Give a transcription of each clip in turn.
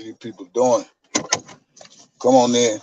you people doing? Come on in.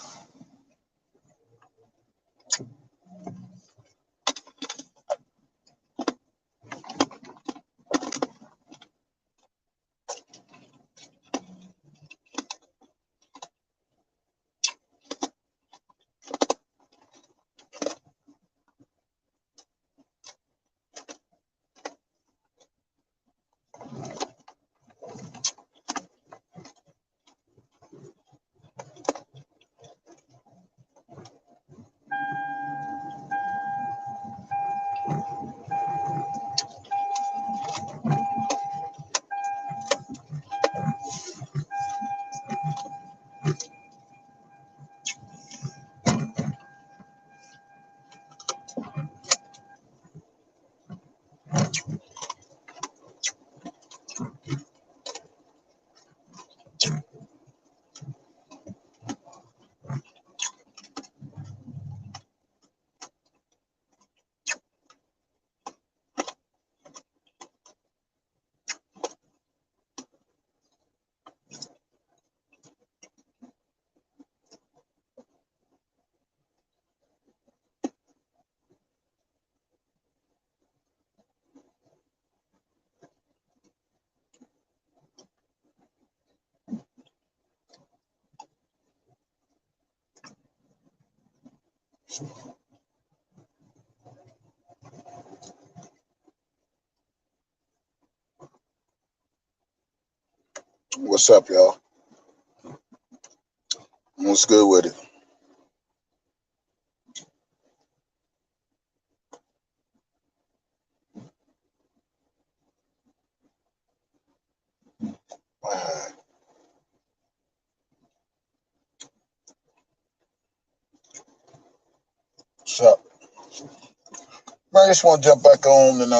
What's up, y'all? What's good with it? What's up? I just want to jump back on and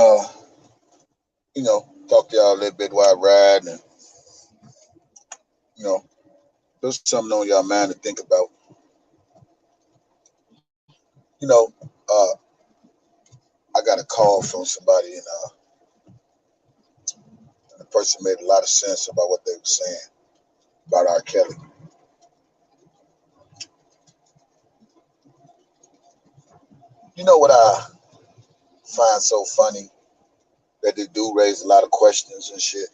talk to y'all a little bit while I ride and there's something on y'all mind to think about. You know, uh, I got a call from somebody and the person made a lot of sense about what they were saying about R. Kelly. You know what I find so funny? That they do raise a lot of questions and shit.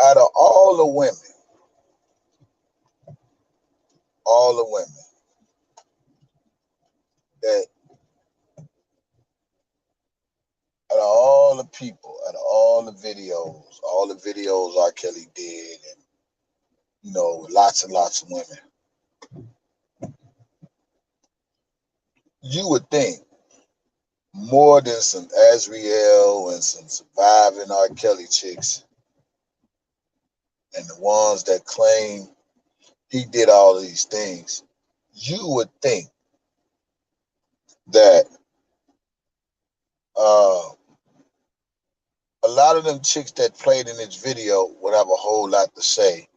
Out of all the women that, out of all the people, out of all the videos R. Kelly did, and lots and lots of women, you would think more than some Azriel and some surviving R. Kelly chicks, and the ones that claim he did all of these things, you would think that a lot of them chicks that played in this video would have a whole lot to say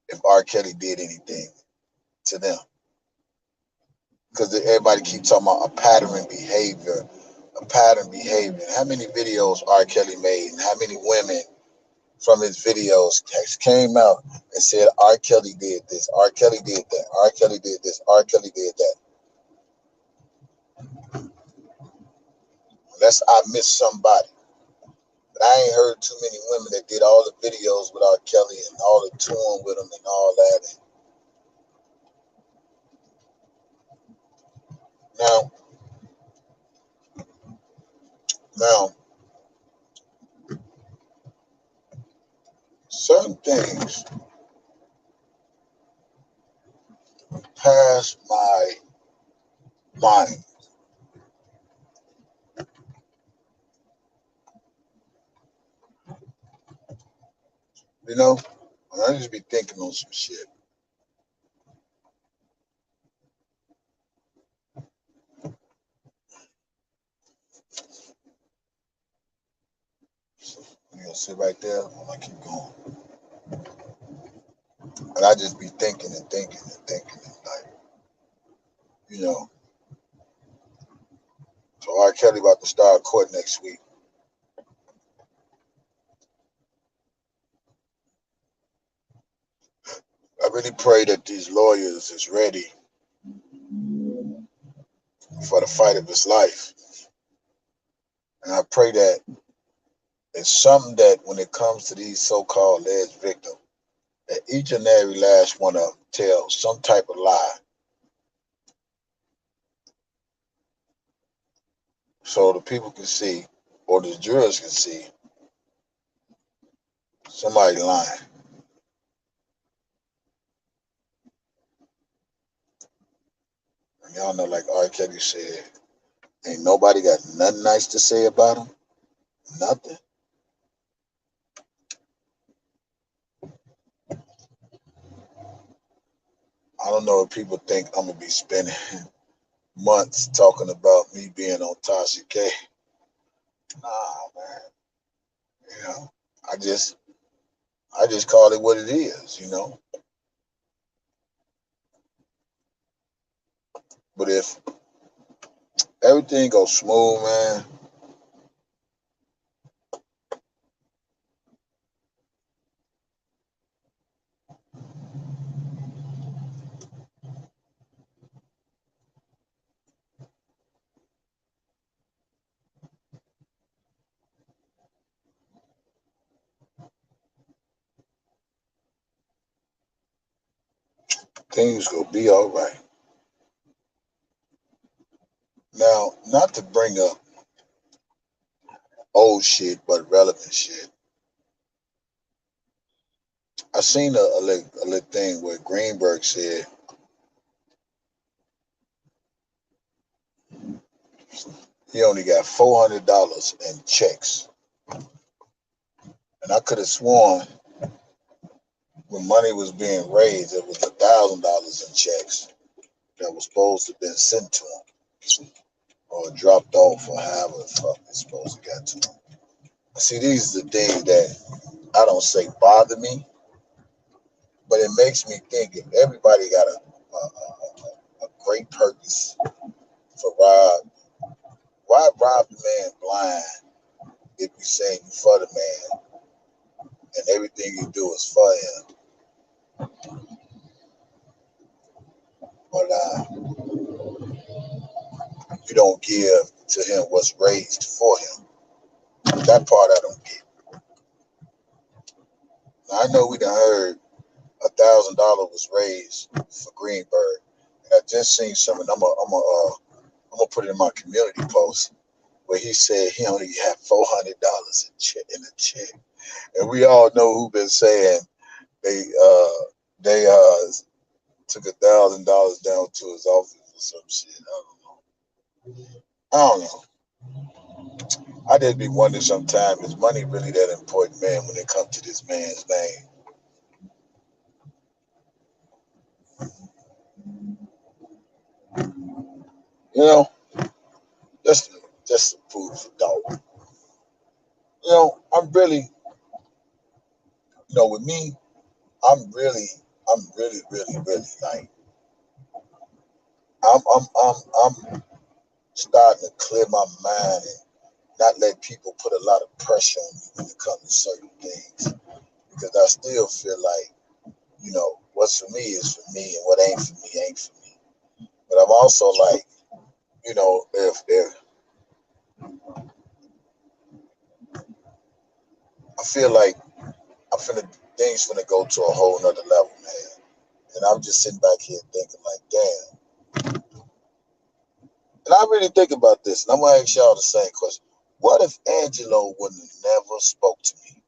if R. Kelly did anything to them. Because everybody keeps talking about a pattern behavior. How many videos R. Kelly made and how many women from his videos came out and said R. Kelly did this, R. Kelly did that, R. Kelly did this, R. Kelly did that. Unless I missed somebody. But I ain't heard too many women that did all the videos with R. Kelly and all the touring with him and all that. Now, certain things pass my mind. I just be thinking on some shit. You gonna sit right there while I keep going. And I just be thinking and thinking and thinking and so R. Kelly about to start court next week. I really pray that these lawyers is ready for the fight of his life. And I pray that it's something that when it comes to these so-called alleged victims, that each and every last one of them tells some type of lie so the people can see or the jurors can see somebody lying. And y'all know, like R. Kelly said, ain't nobody got nothing nice to say about him. Nothing. I don't know if people think I'm gonna be spending months talking about me being on Tasha K. Nah, man. You know, I just I just call it what it is, you know. But if everything goes smooth, man, things gonna be all right. Now, not to bring up old shit, but relevant shit. I seen a little thing where Greenberg said he only got $400 in checks, and I could have sworn when money was being raised, it was $1,000 in checks that was supposed to have been sent to him or dropped off or however the fuck it's supposed to get to him. See, these are the things that I don't say bother me, but it makes me think if everybody got a great purpose for Rob, why rob the man blind if you saying you for the man and everything you do is for him, but you don't give to him what's raised for him. That part I don't get. Now, I know we done heard $1,000 was raised for Greenberg, and I just seen something. I'm gonna put it in my community post where he said he only had $400 in a check, and we all know who been saying they took $1,000 down to his office or some shit. I don't know. I just be wondering sometimes, is money really that important, man, when it comes to this man's name? You know, just just food for thought. You know, with me, I'm really, really like, I'm starting to clear my mind and not let people put a lot of pressure on me when it comes to certain things because I still feel like, what's for me is for me and what ain't for me ain't for me. But I'm also like, if I feel like I'm finna things finna go to a whole nother level, man. And I'm just sitting back here thinking like, damn. And I really think about this, and I'm gonna ask y'all the same question. What if Angelo wouldn't have never spoke to me?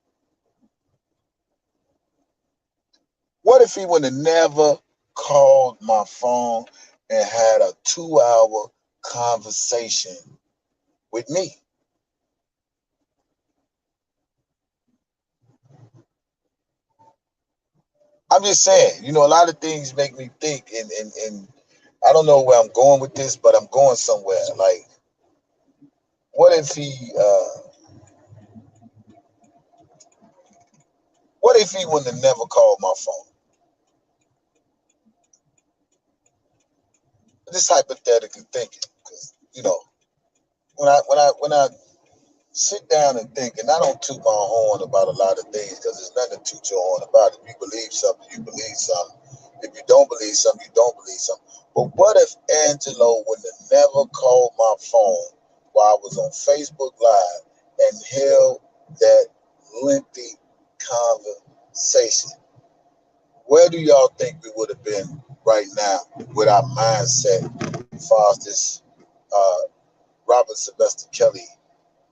What if he would have never called my phone and had a 2 hour conversation with me? I'm just saying, a lot of things make me think, and I don't know where I'm going with this, but I'm going somewhere. Like, what if he wouldn't have never called my phone? Just hypothetically thinking, because when I sit down and think, and I don't toot my horn about a lot of things because there's nothing to toot your horn about. If you believe something, you believe something. If you don't believe something, you don't believe something. But what if Angelo would have never called my phone while I was on Facebook Live and held that lengthy conversation? Where do y'all think we would have been right now with our mindset as far as this uh, Robert Sylvester Kelly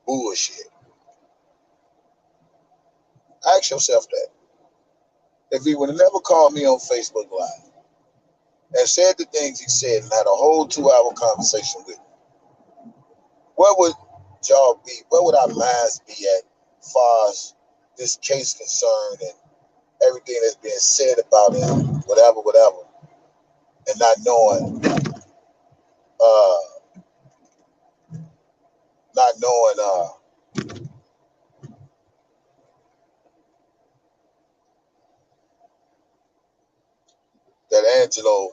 bullshit? Ask yourself that. If he would have never called me on Facebook Live and said the things he said and had a whole 2-hour conversation with me, where would y'all be? Where would our minds be at as far as this case concerned and everything that's being said about him, whatever, and not knowing, uh, not knowing that Angelo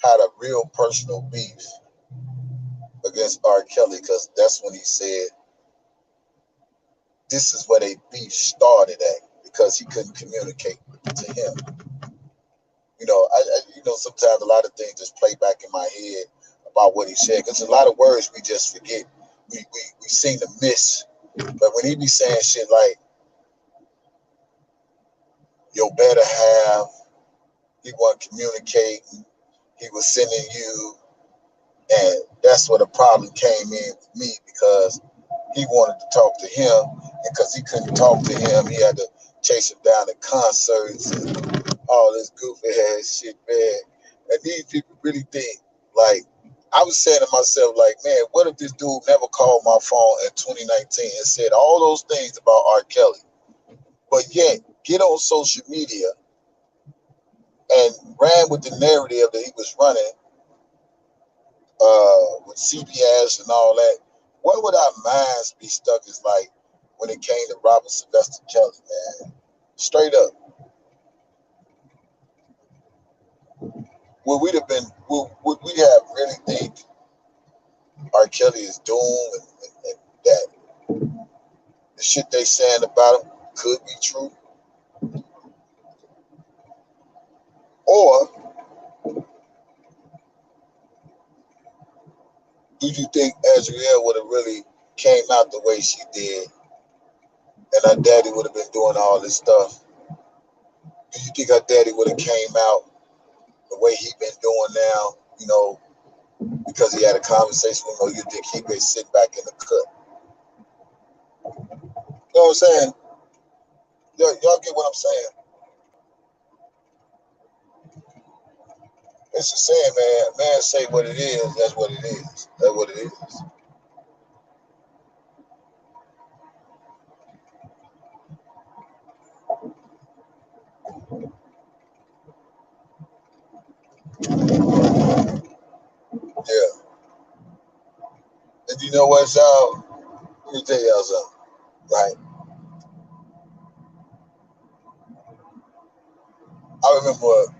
had a real personal beef against R. Kelly, because that's when he said this is where they beef started at, because he couldn't communicate to him. Sometimes a lot of things just play back in my head about what he said, because a lot of words we just forget. We seem to miss. But when he be saying shit like, your better half, he wasn't communicating, he was sending you, and that's where the problem came in with me, because he wanted to talk to him, and because he couldn't talk to him, he had to chase him down at concerts and all this goofy ass shit, man. And these people really think, like, I was saying to myself, like, man, what if this dude never called my phone in 2019 and said all those things about R. Kelly, but yet get on social media and ran with the narrative that he was running with CBS and all that? What would our minds be stuck as like when it came to Robert Sylvester Kelly, man? Straight up. Would we have really think R. Kelly is doomed, and that the shit they saying about him could be true? Or do you think Azriel would have really came out the way she did, and her daddy would have been doing all this stuff? Do you think her daddy would have came out the way he been doing now, because he had a conversation with him, or you think he been sitting back in the cut? You know what I'm saying? Y'all get what I'm saying? It's the saying, man. Man say what it is, that's what it is. That's what it is. Yeah. And you know what, y'all? Let me tell y'all something, right? I remember,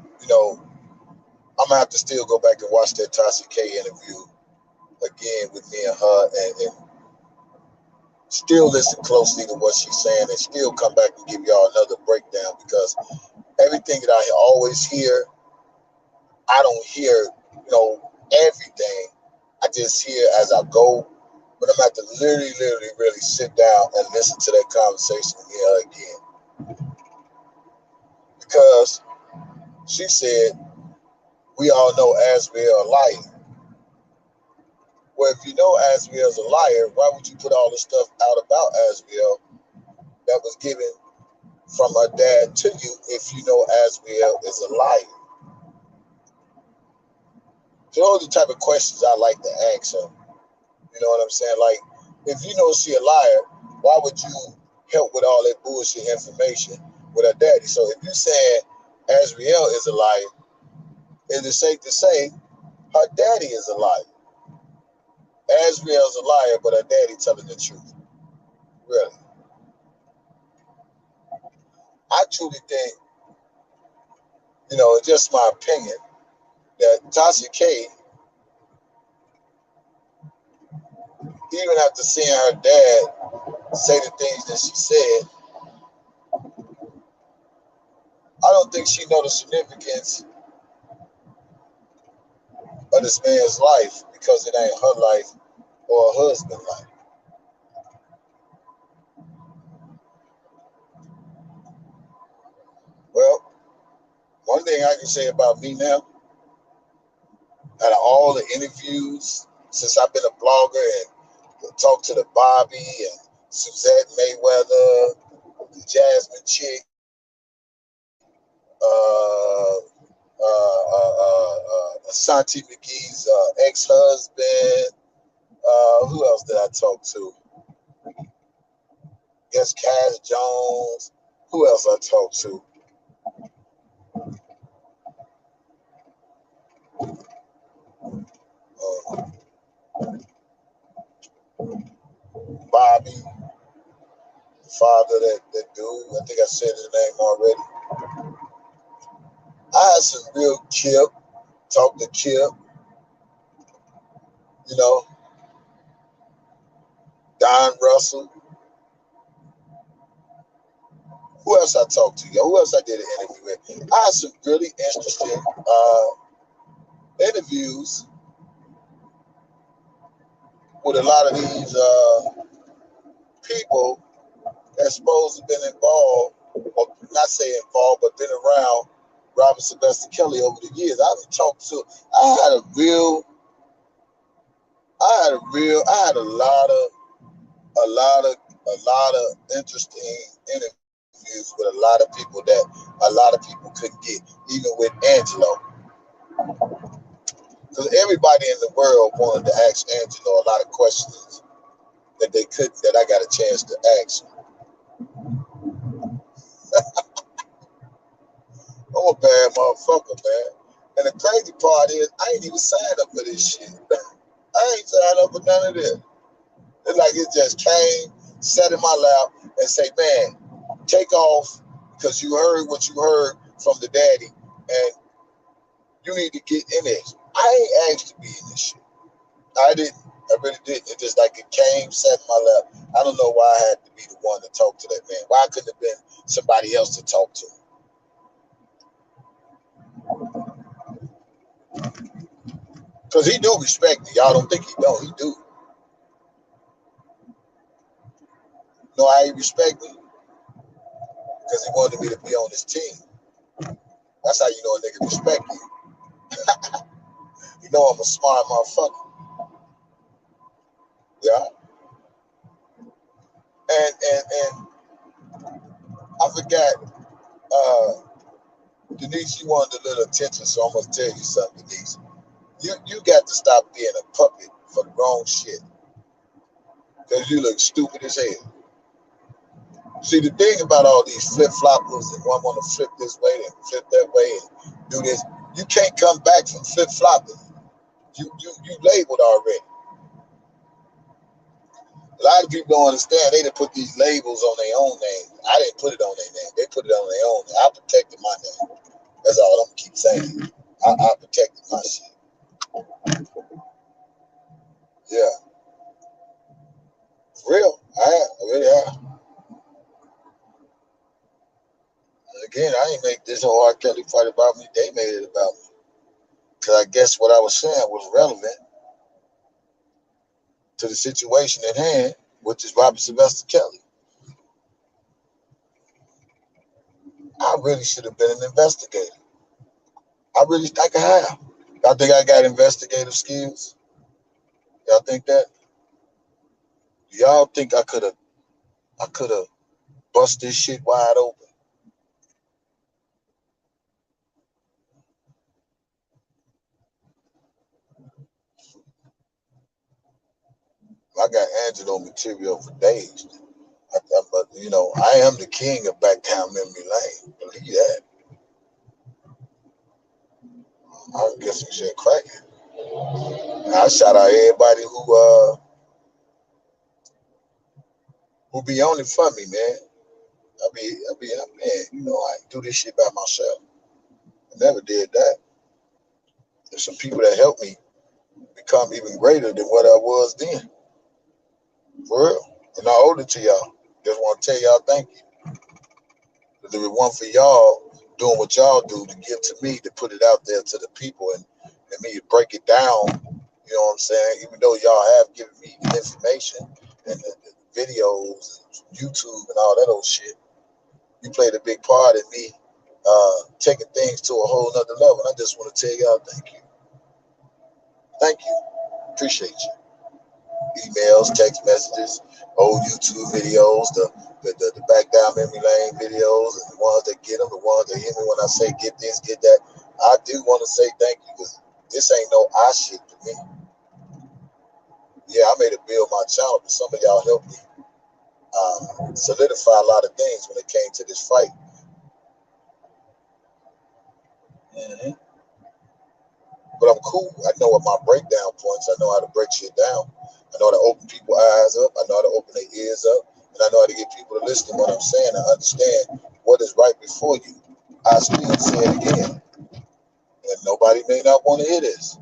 I'm gonna have to still go back and watch that Tasha K interview again with me and her, and still listen closely to what she's saying, and still come back and give y'all another breakdown, because everything that I always hear, I don't hear, everything. I just hear as I go, but I'm gonna have to literally, really sit down and listen to that conversation with her again, because she said we all know Asriel a liar. Well, if you know Asriel's a liar, why would you put all the stuff out about Asriel that was given from her dad to you if you know Asriel is a liar? So those are the type of questions I like to ask her. You know what I'm saying? Like, if you know she a liar, why would you help with all that bullshit information with her daddy? So if you saying Asriel is a liar, is it safe to say her daddy is a liar? Asriel's a liar, but her daddy telling the truth. Really? I truly think, it's just my opinion, that Tasha K, even after seeing her dad say the things that she said, don't think she know the significance of this man's life because it ain't her life or her husband's life. Well, one thing I can say about me now, out of all the interviews since I've been a blogger and talked to the Bobby and Suzette Mayweather, the Jasmine chick, Ashanti McGee's ex-husband. Who else did I talk to? Guess Cass Jones. Who else I talked to? Bobby, the father of that dude. I think I said his name already. I had some real Kip. Talked to Kip. You know, Don Russell. Who else I talked to? Who else I did an interview with? I had some really interesting interviews with a lot of these people that's supposed to have been involved, or not say involved, but been around Robert Sylvester Kelly over the years. I've talked to. I had a lot of interesting interviews with a lot of people that a lot of people couldn't get, even with Angelo. Because everybody in the world wanted to ask Angelo a lot of questions that they couldn't, that I got a chance to ask. I'm a bad motherfucker, man. And the crazy part is, I ain't even signed up for this shit. I ain't signed up for none of this. It's like it just came, sat in my lap, and say, man, take off because you heard what you heard from the daddy, and you need to get in this. I ain't asked to be in this shit. I didn't. I really didn't. It just like it came, sat in my lap. I don't know why I had to be the one to talk to that man. Why couldn't it have been somebody else to talk to? Because he do respect me. Y'all don't think he don't. He do. Know how he respect me? Because he wanted me to be on his team. That's how you know a nigga respect you. You know I'm a smart motherfucker. Yeah. And I forgot, Denise, you wanted a little attention, so I'm gonna tell you something, Denise. You got to stop being a puppet for the wrong shit. Because you look stupid as hell. See, the thing about all these flip-floppers and one want to flip this way and flip that way and do this, you can't come back from flip-flopping. You labeled already. A lot of people don't understand. They done put these labels on their own name. I didn't put it on their name. They put it on their own name. I protected my name. That's all I'm gonna keep saying. I protected my shit. Yeah. For real. I really have. Again, I ain't make this whole R. Kelly fight about me. They made it about me. Because I guess what I was saying was relevant to the situation at hand, which is Robert Sylvester Kelly. I really should have been an investigator. I really think I have. Y'all think I got investigative skills? Y'all think that? Y'all think I could have bust this shit wide open? I got Angelo material for days. But you know, I am the king of back down memory lane. Believe that. I can get some shit cracking. I shout out everybody who be on it for me, man. Man, you know, I do this shit by myself. I never did that. There's some people that helped me become even greater than what I was then. For real. And I owe it to y'all. Just want to tell y'all thank you. Because if it weren't for y'all, doing what y'all do to give to me to put it out there to the people and me to break it down. You know what I'm saying? Even though y'all have given me the information and the videos, and YouTube and all that old shit, you played a big part in me taking things to a whole nother level. And I just want to tell y'all thank you. Thank you. Appreciate you. Emails, text messages, old YouTube videos, the back down memory lane videos, and the ones that get them, the ones that hear me when I say get this, get that. I do want to say thank you because this ain't no I shit to me. Yeah, I made a build my channel, but some of y'all helped me solidify a lot of things when it came to this fight. Mm-hmm. But I'm cool. I know what my breakdown points. I know how to break shit down. I know how to open people's eyes up. I know how to open their ears up. And I know how to get people to listen to what I'm saying and understand what is right before you. I still say it again. And nobody may not want to hear this.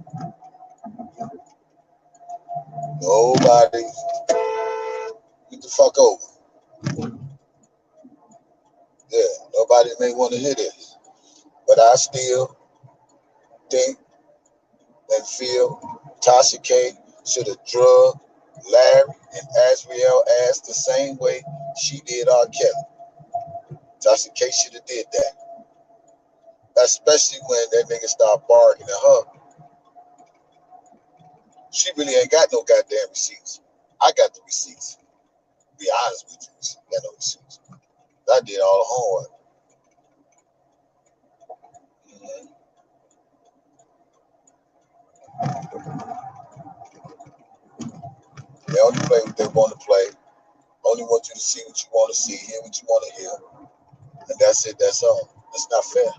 Nobody. Get the fuck over. Yeah, nobody may want to hear this. But I still think and feel Tasha K should have drugged Larry and Azriel ass the same way she did R. Kelly. Tasha K should have did that. Especially when that nigga started barking at her. She really ain't got no goddamn receipts. I got the receipts. Be honest with you. She got no receipts. I did all the homework. Mm-hmm. They only play what they want to play. Only want you to see what you want to see, hear what you want to hear. And that's it, that's all. That's not fair.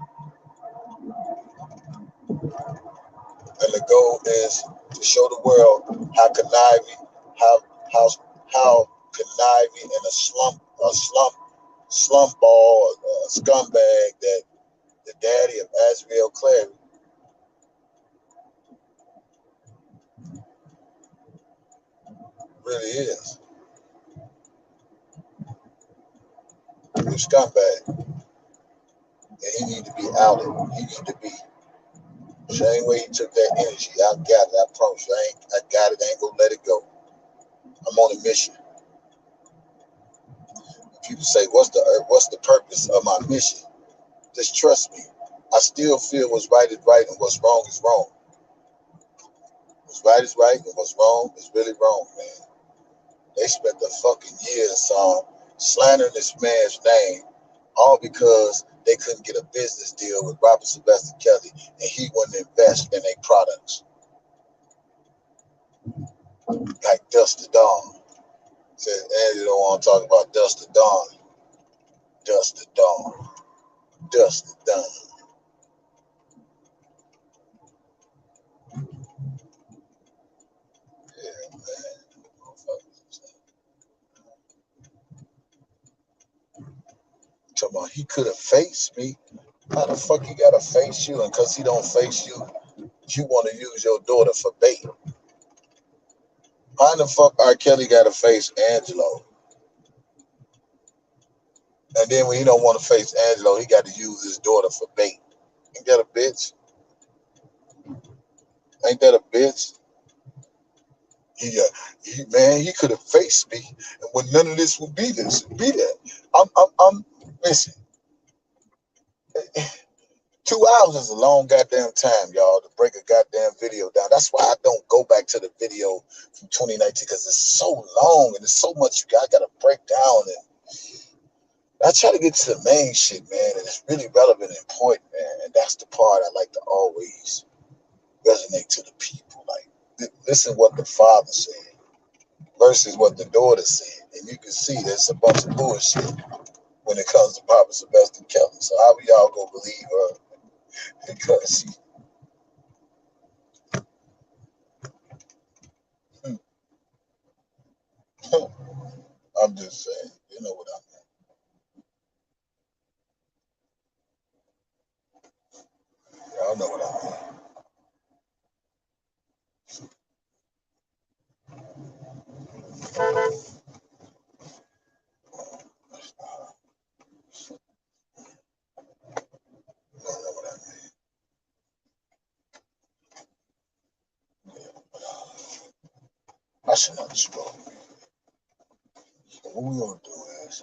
And the goal is to show the world how conniving, how how how conniving and a slump ball, a scumbag that the daddy of Azriel Clary really is. He's a scumbag. And he need to be outed. He need to be. Same way he took that energy. I got it. I promise you. I got it. I ain't gonna let it go. I'm on a mission. People say, what's the purpose of my mission? Just trust me. I still feel what's right is right and what's wrong is wrong. What's right is right and what's wrong is really wrong, man. They spent a fucking years slandering this man's name, all because they couldn't get a business deal with Robert Sylvester Kelly and he wouldn't invest in their products. Like Dust to Dawn. Said, Andy don't want to talk about Dust to Dawn. Dust to Dawn. Dust to Dawn. Yeah, man. Talking about he could have faced me. How the fuck he gotta face you? And cause he don't face you, you want to use your daughter for bait. How the fuck R. Kelly gotta face Angelo? And then when he don't want to face Angelo, he got to use his daughter for bait. Ain't that a bitch? Ain't that a bitch? Man, he could have faced me, and when none of this would be this, be that. I'm. Listen. 2 hours is a long goddamn time, y'all, to break a goddamn video down. That's why I don't go back to the video from 2019 because it's so long and there's so much I gotta break down. And I try to get to the main shit, man, and it's really relevant and important, man. And that's the part I like to always resonate to the people. Like, listen what the father said versus what the daughter said, and you can see there's a bunch of bullshit when it comes to Papa Sylvester Kelly. So how we all gonna believe her? Because I'm just saying, you know what I mean. Y'all know what I mean. that's another story. So what we're gonna do is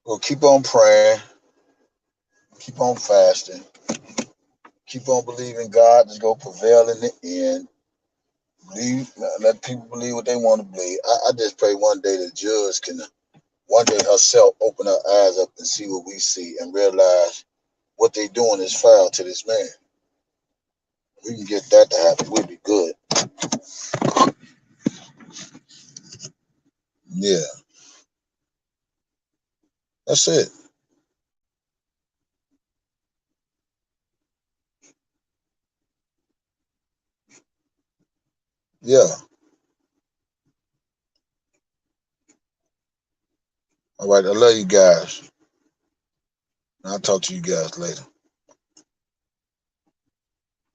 we'll keep on praying, keep on fasting, keep on believing God is gonna prevail in the end. Believe, let people believe what they want to believe. I just pray one day the judge can, one day herself, open her eyes up and see what we see and realize what they doing is foul to this man. We can get that to happen. We'll be good. Yeah, that's it. Yeah. All right. I love you guys. I'll talk to you guys later.